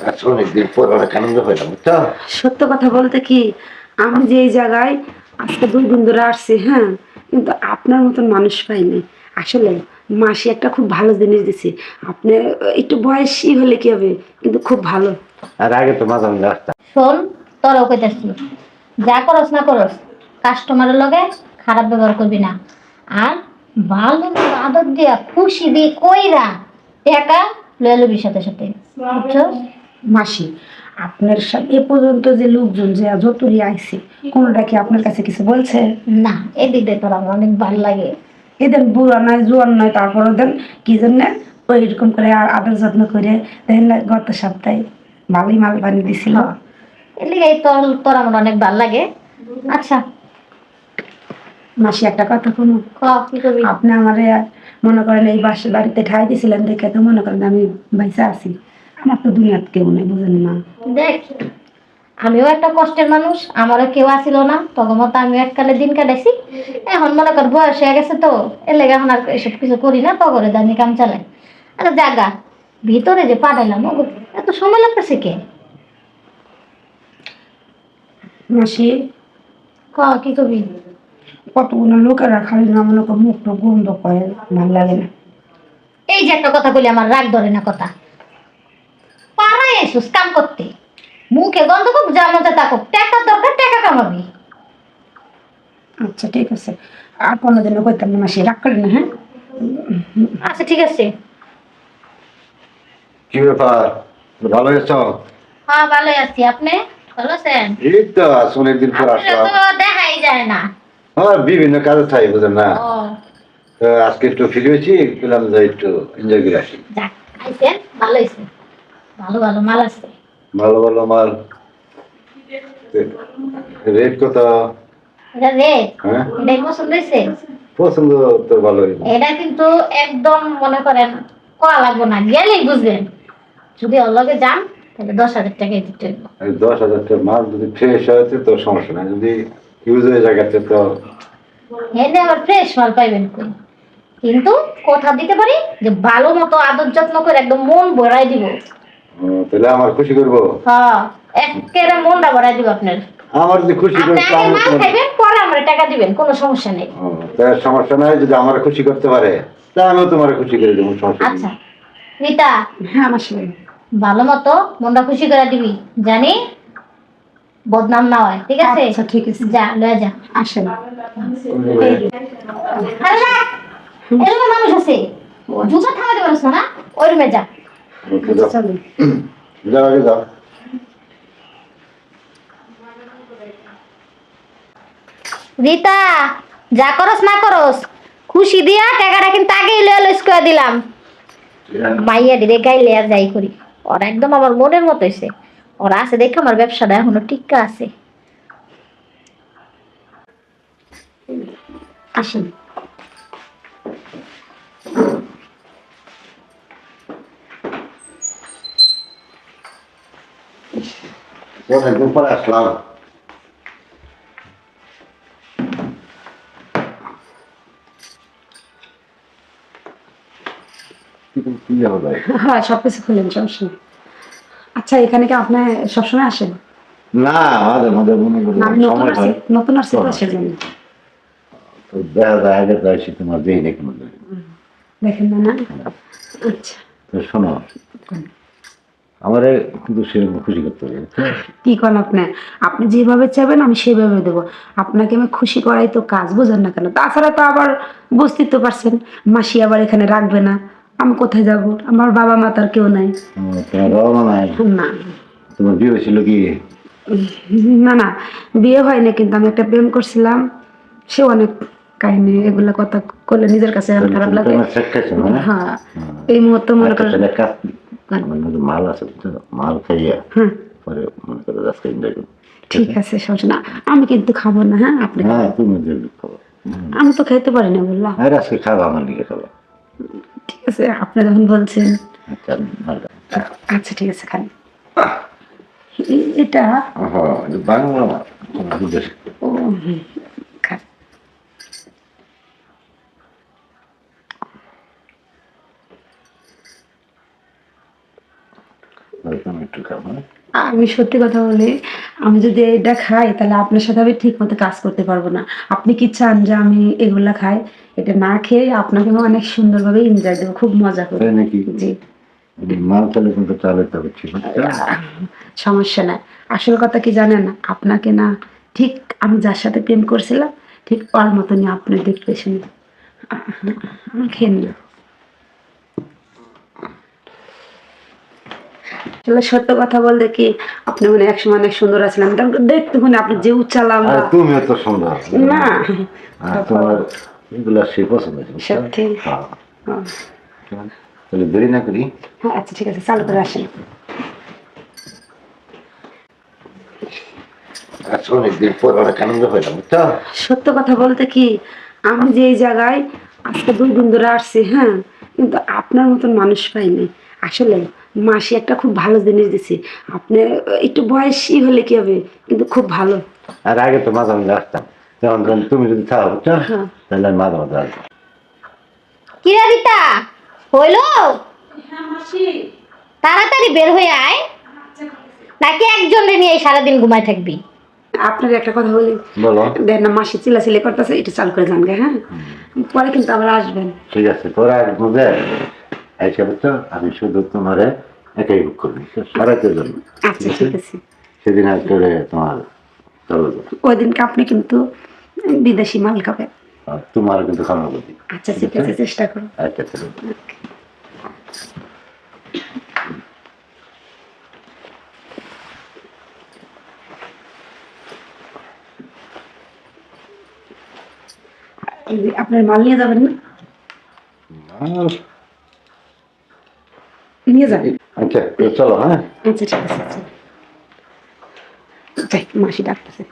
আজকে অনেকদিন পর অনেক আনন্দ হইলাম, বুঝছো? সত্য কথা বলতে কি, আমি যে এই জায়গায় আজকে 2 দিন ধরে আসছি, হ্যাঁ, কিন্তু আপনার মতন মানুষ পাইনি আসলে। মাসি একটা খুব ভালো জিনিস দিছে। আপনি একটু বয়সী হলে কি হবে, কিন্তু খুব ভালো। আর আগে তো মাঝে মাঝে আসতাম। শোন, তোরও কইতাছি, যা করস না করস কাস্টমারের লগে খারাপ ব্যবহার করবি না। আর ভালো মতো আদর দিয়া খুশি দিয়ে কইরা টাকা লয়ে লবি সাথে সাথে, বুঝছস? মাসি, আপনার সাথে এ পর্যন্ত যে লোকজন যে যতই আইছে, কোনোটা কি আপনার কাছে কিছু বলছে? না, এদিক দিয়ে তোর আমার অনেক ভালো লাগে। এদের বুড়া নয়, জোয়ান নয়, তারপরে দেন কি জন্য ওই এরকম করে আর আদর যত্ন করে দেখেন না, গত সপ্তাহে ভালোই মাল বানিয়ে দিছিল। হ্যাঁ, এর লিগে তোর তোর আমার অনেক ভালো লাগে। আচ্ছা, মাসি একটা কথা কোনো, কি করবি? আপনি আমারে মনে করেন এই বাড়িতে ঠাই দিয়েছিলেন দেখে তো মনে করেন আমি বাইসা আছি। আমার তো দুনিয়াত কেউ নেই, বুঝেন না? দেখ, আমিও একটা কষ্টের মানুষ, আমারও কেউ আসিল না, তখন মতো আমিও এককালে দিন কাটাইছি। এখন মনে কর বয়স হয়ে গেছে তো, এর লেগে এখন আর এসব কিছু করি না, পগরে জানি কাম চালাই। আচ্ছা জাগা, ভিতরে যে পাঠাইলাম এত সময় লাগতেছে কে? মাসি, কি করবি? কতগুলো লোকেরা খালি না মনে কর মুখ গন্ধ করে, ভালো লাগে না। এই যে একটা কথা বলি, আমার রাগ ধরে না কথা। পাড়ায় এসুস কাম করতে, মুখে গন্ধ খুব, যা মজা থাকুক, টাকার দরকার টাকা কামাবি। আচ্ছা ঠিক আছে, আর কোনোদিনও কইতাম না মাসি, রাগ করেন না, হ্যাঁ? আচ্ছা ঠিক আছে। কি ব্যাপার, ভালো আছো? হ্যাঁ ভালোই আছি, আপনি ভালো আছেন? এই তো আজ অনেকদিন পর আপনারা আসলাম। তো দেখাই যায় না। আমার বিভিন্ন কাজে থাই, বুঝেন না? ও, তো আজকে একটু ফ্রি হয়েছি, বললাম যে একটু এনজয় করে আসি। যাক, আইছেন ভালো হয়েছে। ভালো ভালো মাল আছে। ভালো ভালো মাল। রেট কত? এটা রেট, হ্যাঁ, এটাই পছন্দ হয়েছে। পছন্দ তো ভালোই। এটা কিন্তু একদম মনে করেন কয়া লাগবো না, গেলেই বুঝবেন। যদি ওর লগে যান তাহলে 10,000 টাকায় দিতে হইব। 10,000 টাকা মাল যদি ফ্রেশ হয়েছে তো সমস্যা নাই, যদি ইউজ হয়ে জায়গাতে তো। এনে আবার ফ্রেশ মাল পাইবেন কই। কিন্তু কথা দিতে পারি যে ভালো মতো আদর যত্ন করে একদম মন ভরাই দিব। তাহলে আমার খুশি করবো। হ্যাঁ, একেবারে মনটা ভরাই দিব আপনার। আমার যদি খুশি আপনি করতে আগে মাল খাইবেন, পরে আমরা টাকা দিবেন, কোনো সমস্যা নেই। তার সমস্যা নাই, যদি আমার খুশি করতে পারে তা আমিও তোমার খুশি করে দেবো, সমস্যা নেই। আচ্ছা রীতা, হ্যাঁ মাসি, ভালো মতো মনটা খুশি করে দিবি, জানি বদনাম না হয়, ঠিক আছে? আচ্ছা ঠিক আছে, যা লয়ে যা। আসেন। আরে রাখ, এরকম মানুষ আছে, জুতা থামাতে পারছ না, ওই রুমে যা। ওকে, যাও। চলুন। যাও আগে যাও। রীতা, যা করস না করস খুশি দিয়া টাকাটা কিন্তু আগেই লয়ে লইস করে দিলাম। মাইয়া দিলে গাইলে আর যাই করি, ওরা একদম আমার মনের মতো হয়েছে। ওরা আছে দেখে আমার ব্যবসাটা এখনো টিকা আছে। আসেন। অনেকদিন পরে আসলাম। কি হবে ভাই? হ্যাঁ, সবকিছু খুললেন, সমস্যা নেই। আচ্ছা, এখানে কি আপনি সবসময় আসেন? না, মাঝে মাঝে মনে করি না, আমি নতুন সময় আসছি, হয় নতুন আসছি তো তো সেজন্য। তো দেখা যায় আগে যাইছি তোমার দেই না কোনো দিন। দেখেন না, না? আচ্ছা, তো শোনো, আমারে কিন্তু সেরকম খুশি করতে হবে, বুঝছো? কি করেন আপনি? আপনি যেভাবে চাইবেন আমি সেভাবে দেবো। আপনাকে আমি খুশি করাই তো কাজ, বুঝেন না কেন? তাছাড়া তো আবার বুঝতেই তো পারছেন, মাসি আবার এখানে রাখবে না, আমি কোথায় যাব? আমার বাবা মা তার কেউ নাই। তোমার বাবা মা নাই? না, তোমার বিয়ে হয়েছিল কি? না, না, বিয়ে হয়নি, কিন্তু আমি একটা প্রেম করছিলাম। সে অনেক কাহিনী, এগুলা কথা করলে নিজের কাছে আমার খারাপ লাগে। তোমার শেখ খাইছো না? হ্যাঁ, এই মুহূর্তে মনে আচ্ছা, করেন। তাহলে কাজ কি? আমার মধ্যে মাল আছে, বুঝছো? মাল খাইয়া হ্যাঁ, পরে মনে করো আজকে এনজয় করবো। ঠিক আছে, সমস্যা না। আমি কিন্তু খাবো না, হ্যাঁ আপনি হ্যাঁ, খাবেন। তুমি খাবো। আমি তো খাইতে পারি না বললাম। আর আজকে খাবো, আমার দিকে খাবো। ঠিক আছে, আপনি যখন বলছেন। আচ্ছা, ভালো। আচ্ছা ঠিক আছে, খান। এটা। হ্যাঁ, এটা বাংলা মাল, তোমার বিদেশি। ও, খান। একটু খাবো, হ্যাঁ? আমি সত্যি কথা বলি, আমি যদি এটা খাই তাহলে আপনার সাথে আমি ঠিক মতো কাজ করতে পারবো না। আপনি কি চান যে আমি এগুলা খাই? এটা না খেয়ে আপনাকে আমি অনেক সুন্দরভাবে এনজয় দেবো, খুব মজা করে। তাই নাকি? জি। মাল তাহলে কিন্তু চালের তবে ছিল। সমস্যা নাই। আসল কথা কি জানেন, আপনাকে না ঠিক আমি যার সাথে প্রেম করছিলাম ঠিক ওর মতনই আপনি দেখতে শুনি। খেন না। আসলে সত্য কথা বলতে কি, আপনি মানে একসময় অনেক সুন্দর আছিলেন, দেখতে মানে আপনি যে উচ্চালাম আর তুমিও তো সুন্দর। না। আর তোমার এগুলা সে পছন্দ হয়েছে, বুঝছো? সত্যি? হ্যাঁ। হ্যাঁ। তাহলে দেরি না করি। হ্যাঁ, আচ্ছা ঠিক আছে, চালু করে আসেন। আজকে অনেকদিন পর অনেক আনন্দ হইলাম, বুঝছো? সত্য কথা বলতে কি, আমি যে এই জায়গায় আজকে 2 দিন ধরে আসছি, হ্যাঁ, কিন্তু আপনার মতন মানুষ পাইনি। আসলে মাসি একটা খুব ভালো জিনিস দিছে। আপনি একটু বয়সী হলে কি হবে, কিন্তু খুব ভালো। আর আগে তো মাঝে মাঝে আসতাম, যেমন ধরুন তুমি যদি থাকো, বুঝছো? হ্যাঁ। তাহলে আমি মাঝে মাঝে আসবো। কি রে রিতা, হইলো? তাড়াতাড়ি বের হয়ে আয়, নাকি একজনে নিয়ে সারাদিন ঘুমায় থাকবি? আপনার একটা কথা বলি, বলো। দেখ না মাসি চিল্লাচিল্লি করতেছে, একটু চালু করে যান গে, হ্যাঁ, পরে কিন্তু আবার আসবেন। ঠিক আছে, তোরা এক বুঝে আইসা, বুঝছো? আমি শুধু তোমারে একাই বুক করবি, সারাতের জন্য। আচ্ছা ঠিক আছে। সেদিন আর করে তোমার চলো যাবো। ওই দিনকে আপনি কিন্তু বিদেশি মাল খাবেন। আর তোমার কিন্তু খাওয়া করবি। আচ্ছা ঠিক আছে, চেষ্টা করুন। আচ্ছা চলো। এই যে আপনার মাল নিয়ে যাবেন না? নিয়ে যাবেন। আচ্ছা চলো, হ্যাঁ। আচ্ছা ঠিক আছে, আচ্ছা। যাই, মাসি ডাকতেছে।